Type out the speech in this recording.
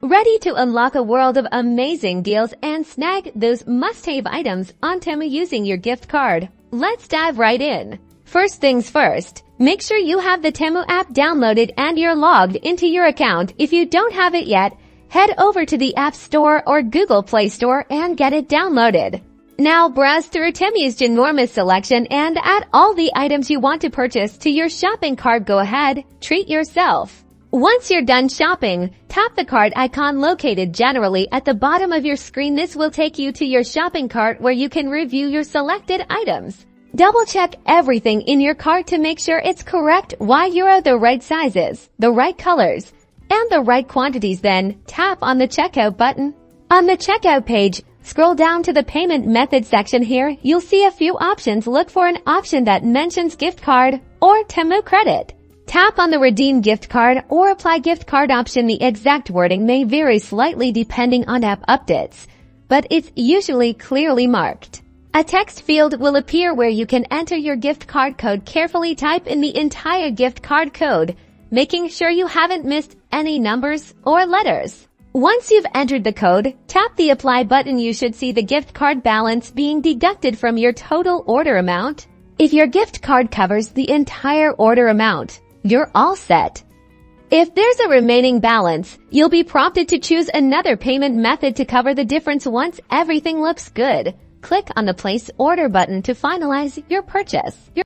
Ready to unlock a world of amazing deals and snag those must-have items on Temu using your gift card? Let's dive right in. First things first, make sure you have the Temu app downloaded and you're logged into your account. If you don't have it yet, head over to the App Store or Google Play Store and get it downloaded. Now browse through Temu's ginormous selection and add all the items you want to purchase to your shopping cart. Go ahead, treat yourself. Once you're done shopping, tap the cart icon located generally at the bottom of your screen. This will take you to your shopping cart where you can review your selected items. Double check everything in your cart to make sure it's correct. Why you're the right sizes, the right colors, and the right quantities. Then tap on the checkout button. On the checkout page, scroll down to the payment method section. Here, you'll see a few options. Look for an option that mentions gift card or Temu credit. Tap on the redeem gift card or apply gift card option. The exact wording may vary slightly depending on app updates, but it's usually clearly marked. A text field will appear where you can enter your gift card code. Carefully type in the entire gift card code, making sure you haven't missed any numbers or letters. Once you've entered the code, tap the apply button. You should see the gift card balance being deducted from your total order amount. If your gift card covers the entire order amount, you're all set. If there's a remaining balance, you'll be prompted to choose another payment method to cover the difference. Once everything looks good, click on the Place Order button to finalize your purchase.